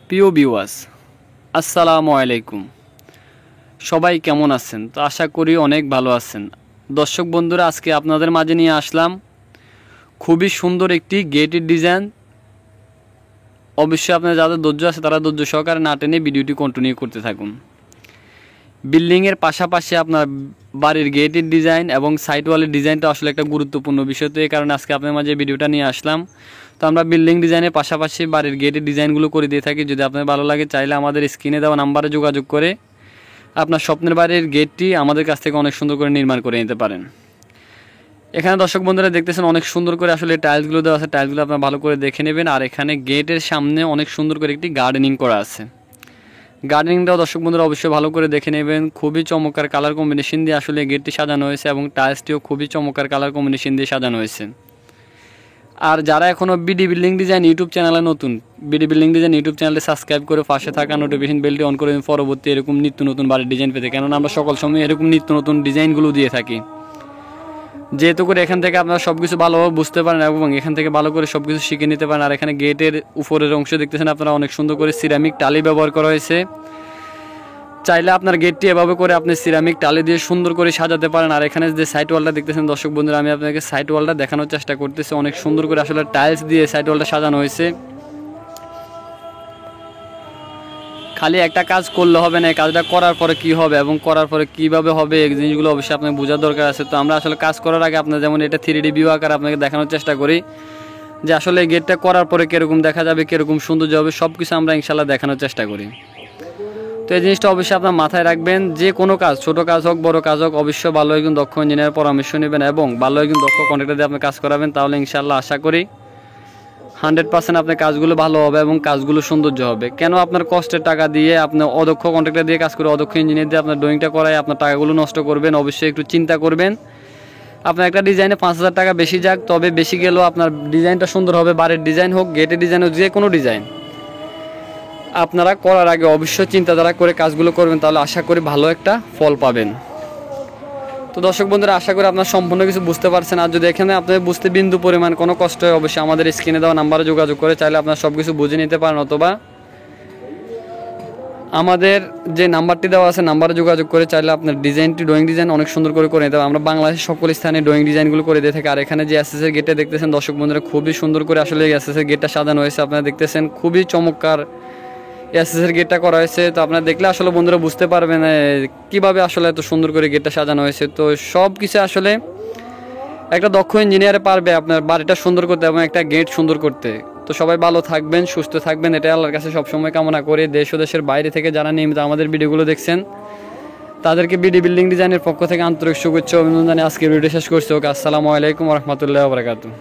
প্রিয় ভিউয়ার্স, আসসালামু আলাইকুম। সবাই কেমন আছেন? তো আশা করি অনেক ভালো আছেন। দর্শক বন্ধুরা, আজকে আপনাদের মাঝে নিয়ে আসলাম খুবই সুন্দর একটি গেটের ডিজাইন। অবশ্যই আপনার যাদের ধৈর্য আছে তারা ধৈর্য সহকারে না টেনে ভিডিওটি কন্টিনিউ করতে থাকুন। বিল্ডিংয়ের পাশাপাশি আপনার বাড়ির গেটের ডিজাইন এবং সাইড ওয়ালের ডিজাইনটা আসলে একটা গুরুত্বপূর্ণ বিষয়। তো এই কারণে আজকে আপনার মাঝে ভিডিওটা নিয়ে আসলাম। তো আমরা বিল্ডিং ডিজাইনের পাশাপাশি বাড়ির গেটের ডিজাইনগুলো করে দিয়ে থাকি। যদি আপনার ভালো লাগে চাইলে আমাদের স্ক্রিনে দেওয়া নাম্বারে যোগাযোগ করে আপনার স্বপ্নের বাড়ির গেটটি আমাদের কাছ থেকে অনেক সুন্দর করে নির্মাণ করে নিতে পারেন। এখানে দর্শক বন্ধুরা দেখতেছেন অনেক সুন্দর করে আসলে টাইলসগুলো দেওয়া আছে। টাইলসগুলো আপনার ভালো করে দেখে নেবেন। আর এখানে গেটের সামনে অনেক সুন্দর করে একটি গার্ডেনিং করা আছে। গার্ডেনিংটাও দর্শক বন্ধুরা অবশ্যই ভালো করে দেখে নেবেন। খুবই চমৎকার কালার কম্বিনেশন দিয়ে আসলে গেটটি সাজানো হয়েছে এবং টাইলসটিও খুবই চমৎকার কালার কম্বিনেশন দিয়ে সাজানো হয়েছে। আর যারা এখনও বিডি বিল্ডিং ডিজাইন ইউটিউব চ্যানেলে নতুন, বিডি বিল্ডিং ডিজাইন ইউটিউব চ্যানেলে সাবস্ক্রাইব করে পাশে থাকা নোটিফিকেশন বেলটি অন করে পরবর্তী এরকম নিত্য নতুন বাড়ির ডিজাইন পেতে, কেননা আমরা সকল সময় এরকম নিত্য নতুন ডিজাইনগুলো দিয়ে থাকি। যেহেতু করে এখান থেকে আপনারা সব কিছু ভালোভাবে বুঝতে পারেন এবং এখান থেকে ভালো করে সব কিছু শিখে নিতে পারেন। আর এখানে গেটের উপরের অংশ দেখতেছেন আপনারা অনেক সুন্দর করে সিরামিক টালি ব্যবহার করা হয়েছে। চাইলে আপনার গেটটি এভাবে করে আপনি সিরামিক টালি দিয়ে সুন্দর করে সাজাতে পারেন। আর এখানে যে সাইড ওয়ালটা দেখতেছেন দর্শক বন্ধুরা, আমি আপনাকে সাইড ওয়ালটা দেখানোর চেষ্টা করতেছি। অনেক সুন্দর করে আসলে টাইলস দিয়ে সাইড ওয়ালটা সাজানো হয়েছে। খালি একটা কাজ করলে হবে না, এই কাজটা করার পরে কি হবে এবং করার পরে কিভাবে হবে এই জিনিসগুলো অবশ্যই আপনাকে বোঝার দরকার আছে। তো আমরা আসলে কাজ করার আগে আপনার যেমন এটা 3D ভিউ আকারে আপনাকে দেখানোর চেষ্টা করি যে আসলে এই গেটটা করার পরে কীরকম দেখা যাবে, কীরকম সৌন্দর্য হবে, সব কিছু আমরা ইনশাল্লাহ দেখানোর চেষ্টা করি। তো এই জিনিসটা অবশ্যই আপনার মাথায় রাখবেন। যে কোনো কাজ, ছোটো কাজ হোক বড় কাজ হোক, অবশ্যই ভালো একজন দক্ষ ইঞ্জিনিয়ার পরামর্শ নেবেন এবং ভালো একজন দক্ষ কন্ট্রাক্টর দিয়ে আপনি কাজ করাবেন। তাহলে ইনশাল্লাহ আশা করি 100% আপনার কাজগুলো ভালো হবে এবং কাজগুলো সৌন্দর্য হবে। কেন আপনার কষ্টের টাকা দিয়ে আপনি অদক্ষ কন্ট্রাক্টর দিয়ে কাজ করে, অদক্ষ ইঞ্জিনিয়ার দিয়ে আপনার ড্রয়িংটা করায় আপনার টাকাগুলো নষ্ট করবেন? অবশ্যই একটু চিন্তা করবেন। আপনার একটা ডিজাইনে 5000 টাকা বেশি যাক, তবে বেশি গেলেও আপনার ডিজাইনটা সুন্দর হবে। বাড়ির ডিজাইন হোক, গেটের ডিজাইন হোক, যে কোনো ডিজাইন আপনারা করার আগে অবশ্যই চিন্তাধারা করে কাজগুলো করবেন, তাহলে আশা করি ভালো একটা ফল পাবেন। তো দর্শক বন্ধুরা, আশা করি আপনার সম্পূর্ণ কিছু বুঝতে পারছেন। আর যদি এখানে আপনাদের বুঝতে বিন্দু পরিমাণ কোনো কষ্ট হয়, অবশ্যই আমাদের স্ক্রিনে দেওয়া নাম্বারে যোগাযোগ করে চাইলে আপনারা সব কিছু বুঝে নিতে পারেন, অথবা আমাদের যে নাম্বারটি দেওয়া আছে নাম্বারে যোগাযোগ করে চাইলে আপনার ডিজাইনটি, ড্রয়িং ডিজাইন অনেক সুন্দর করে নিতে হবে। আমরা বাংলাদেশের সকল স্থানে ড্রয়িং ডিজাইনগুলো করে দিয়ে থাকি। আর এখানে যে এসএসের গেটটা দেখতেছেন দর্শক বন্ধুরা, খুবই সুন্দর করে আসলে এসএসের গেটটা সাজানো হয়েছে। আপনারা দেখতেছেন খুবই চমৎকার এসএসের গেটটা করা হয়েছে। তো আপনারা দেখলে আসলে বন্ধুরা বুঝতে পারবেন কীভাবে আসলে এত সুন্দর করে গেটটা সাজানো হয়েছে। তো সব কিছু আসলে একটা দক্ষ ইঞ্জিনিয়ারে পারবে আপনার বাড়িটা সুন্দর করতে এবং একটা গেট সুন্দর করতে। তো সবাই ভালো থাকবেন, সুস্থ থাকবেন, এটাই আল্লাহর কাছে সবসময় কামনা করে। দেশ ও দেশের বাইরে থেকে যারা নিয়মিত আমাদের ভিডিওগুলো দেখছেন তাদেরকে বিডি বিল্ডিং ডিজাইনের পক্ষ থেকে আন্তরিক শুভেচ্ছা অভিনন্দন জানিয়ে আজকের ভিডিও শেষ করছি। ওকে, আসসালামু আলাইকুম ওয়া রাহমাতুল্লাহি ওয়া বারাকাতুহু।